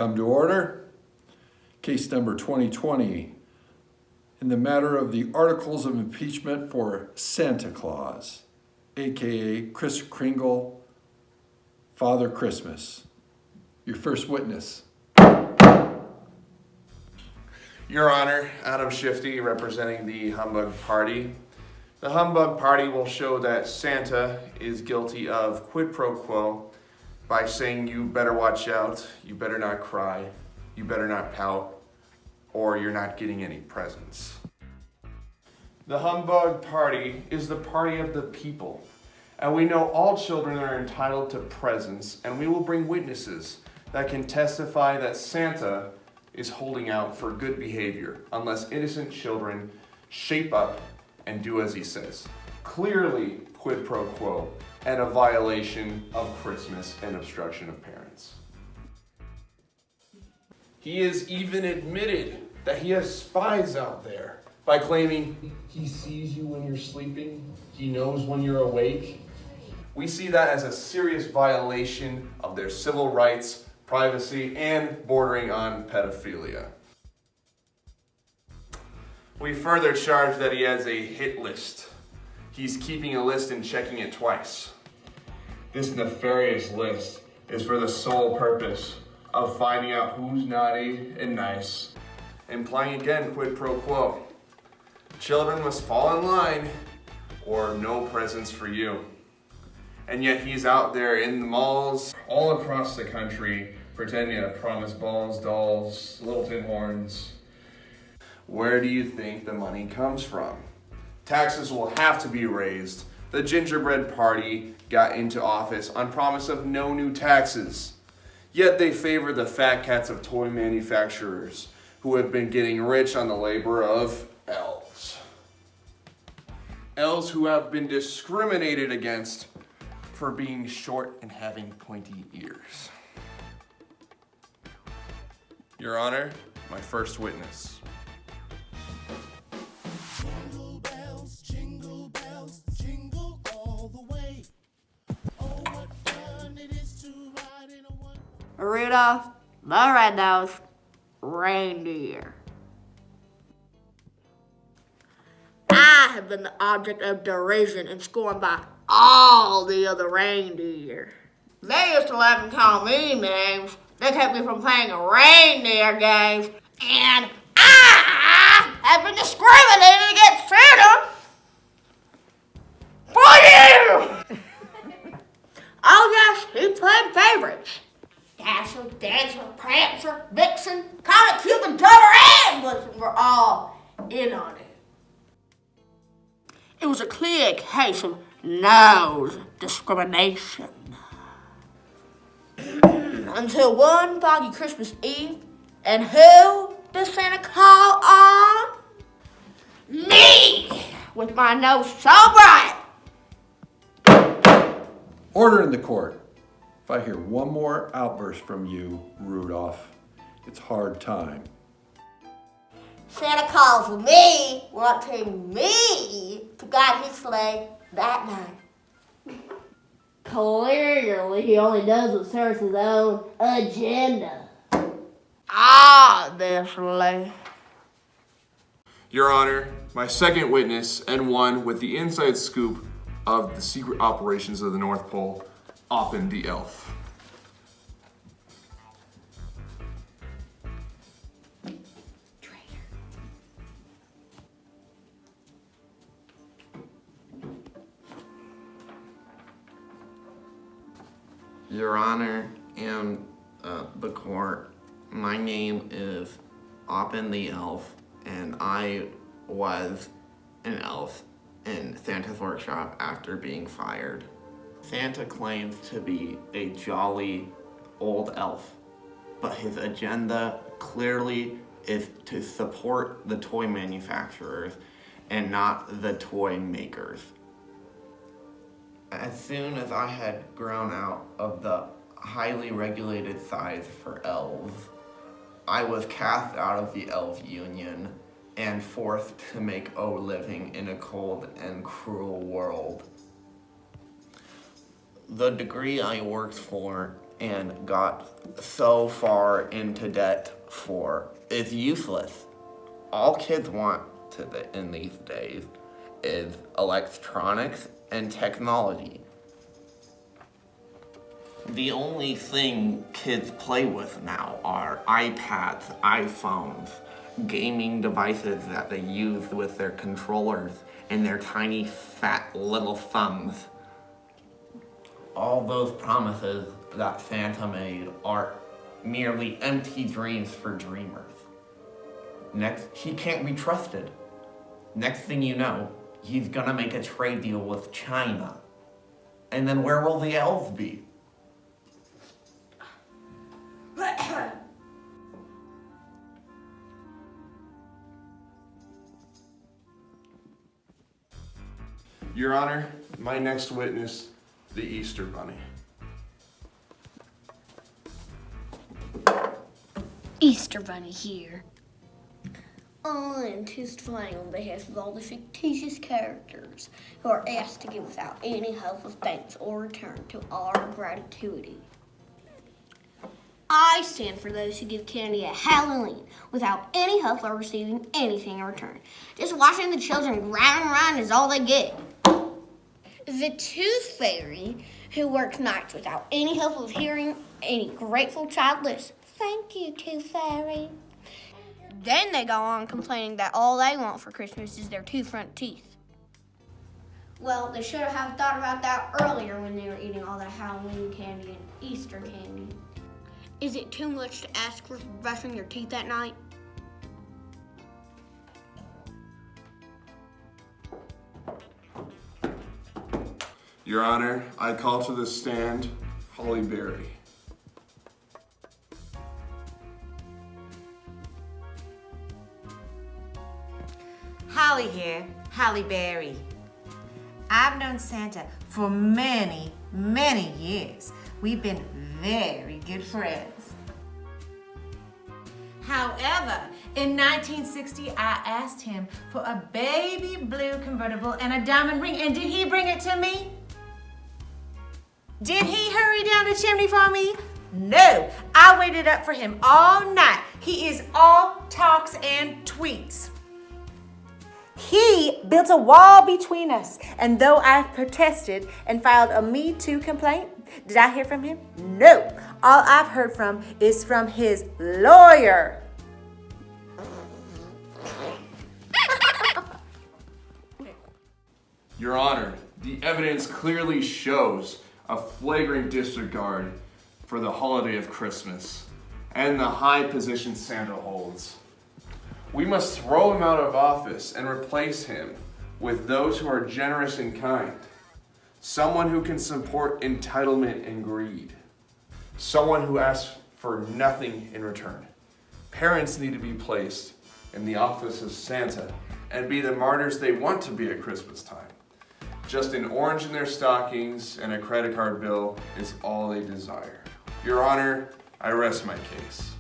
Come to order. Case number 2020, in the matter of the articles of impeachment for Santa Claus, aka Kris Kringle, Father Christmas. Your first witness. Your Honor, Adam Shifty, representing the Humbug Party. The Humbug Party will show that Santa is guilty of quid pro quo by saying you better watch out, you better not cry, you better not pout, or you're not getting any presents. The Humbug Party is the party of the people, and we know all children are entitled to presents, and we will bring witnesses that can testify that Santa is holding out for good behavior unless innocent children shape up and do as he says. Clearly quid pro quo and a violation of Christmas and obstruction of parents. He has even admitted that he has spies out there by claiming he sees you when you're sleeping, he knows when you're awake. We see that as a serious violation of their civil rights, privacy, and bordering on pedophilia. We further charge that he has a hit list. He's keeping a list and checking it twice. This nefarious list is for the sole purpose of finding out who's naughty and nice, implying again quid pro quo. Children must fall in line or no presents for you. And yet he's out there in the malls all across the country pretending to promise balls, dolls, little tin horns. Where do you think the money comes from? Taxes will have to be raised. The gingerbread party got into office on promise of no new taxes. Yet they favor the fat cats of toy manufacturers who have been getting rich on the labor of elves. Elves who have been discriminated against for being short and having pointy ears. Your Honor, my first witness. Jingle bells, jingle all the way. Oh, what fun it is to ride in a one. Rudolph the Red-Nosed Reindeer. I have been the object of derision and scorn by all the other reindeer. They used to let them call me names. They kept me from playing reindeer games, and I have been discriminated against Santa for you! Oh yes, he played favorites. Dasher, Dancer, Prancer, Vixen, Comet, Cupid, Drummer, and Blitzen were all in on it. It was a clear case of nose discrimination. Until one foggy Christmas Eve, and who does Santa call on? Me! With my nose so bright. Order in the court. If I hear one more outburst from you, Rudolph, it's hard time. Santa calls me, wanting me to guide his sleigh that night. Clearly, he only does what serves his own agenda. Obviously. Your Honor, my second witness, and one with the inside scoop of the secret operations of the North Pole, Oppen the Elf. Your Honor, and the court, my name is Oppen the Elf, and I was an elf in Santa's workshop after being fired. Santa claims to be a jolly old elf, but his agenda clearly is to support the toy manufacturers and not the toy makers. As soon as I had grown out of the highly regulated size for elves, I was cast out of the elf union and forced to make a living in a cold and cruel world. The degree I worked for and got so far into debt for is useless. All kids want in these days is electronics and technology. The only thing kids play with now are iPads, iPhones, gaming devices that they use with their controllers and their tiny fat little thumbs. All those promises that Santa made are merely empty dreams for dreamers. Next, he can't be trusted. Next thing you know, he's gonna make a trade deal with China. And then where will the elves be? Your Honor, my next witness, the Easter Bunny. Easter Bunny here. I am testifying on behalf of all the fictitious characters who are asked to give without any hope of thanks or return to our gratitude. I stand for those who give candy at Halloween without any hope of receiving anything in return. Just watching the children grab and run is all they get. The Tooth Fairy, who works nights without any hope of hearing any grateful childless, "Thank you, Tooth Fairy." Then they go on complaining that all they want for Christmas is their two front teeth. Well, they should have thought about that earlier when they were eating all the Halloween candy and Easter candy. Is it too much to ask for brushing your teeth at night? Your Honor, I call to the stand Holly Berry. Holly here, Holly Berry. I've known Santa for many, many years. We've been very good friends. However, in 1960, I asked him for a baby blue convertible and a diamond ring, and did he bring it to me? Did he hurry down the chimney for me? No, I waited up for him all night. He is all talks and tweets. He built a wall between us, and though I protested and filed a Me Too complaint, did I hear from him? No. All I've heard from is from his lawyer. Your Honor, the evidence clearly shows a flagrant disregard for the holiday of Christmas and the high position Santa holds. We must throw him out of office and replace him with those who are generous and kind. Someone who can support entitlement and greed. Someone who asks for nothing in return. Parents need to be placed in the office of Santa and be the martyrs they want to be at Christmas time. Just an orange in their stockings and a credit card bill is all they desire. Your Honor, I rest my case.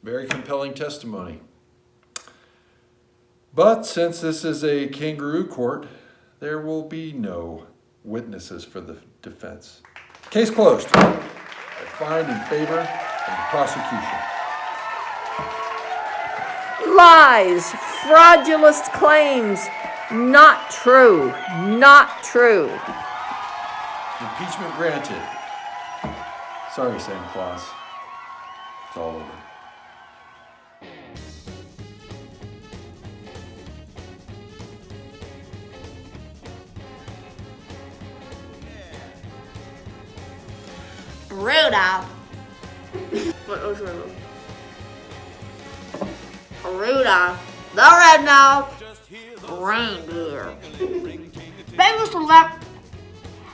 Very compelling testimony. But since this is a kangaroo court, there will be no witnesses for the defense. Case closed. I find in favor of the prosecution. Lies, fraudulent claims, not true, not true. Impeachment granted. Sorry, Santa Claus. It's all over. Rudolph. What was Rudolph? Rudolph, the red-nosed reindeer. They used to let.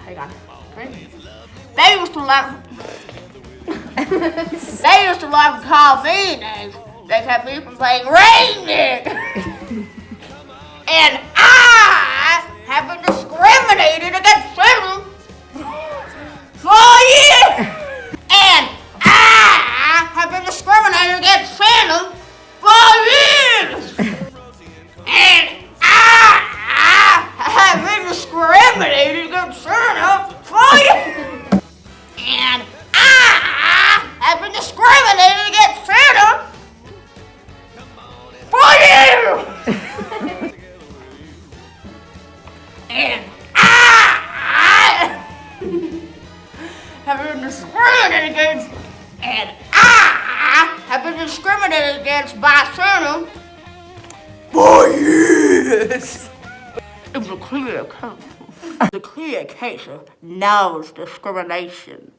Hang on. They used to let. They used to let them call me names. They kept me from playing reindeer. And I have been discriminated against them for years. And I have been discriminated against Santa for years. And I against Santa for you. And I have been discriminating against Santa for you. And I have been discriminated against. And I have been discriminated against by Santa for years. It was a clear case of nose discrimination.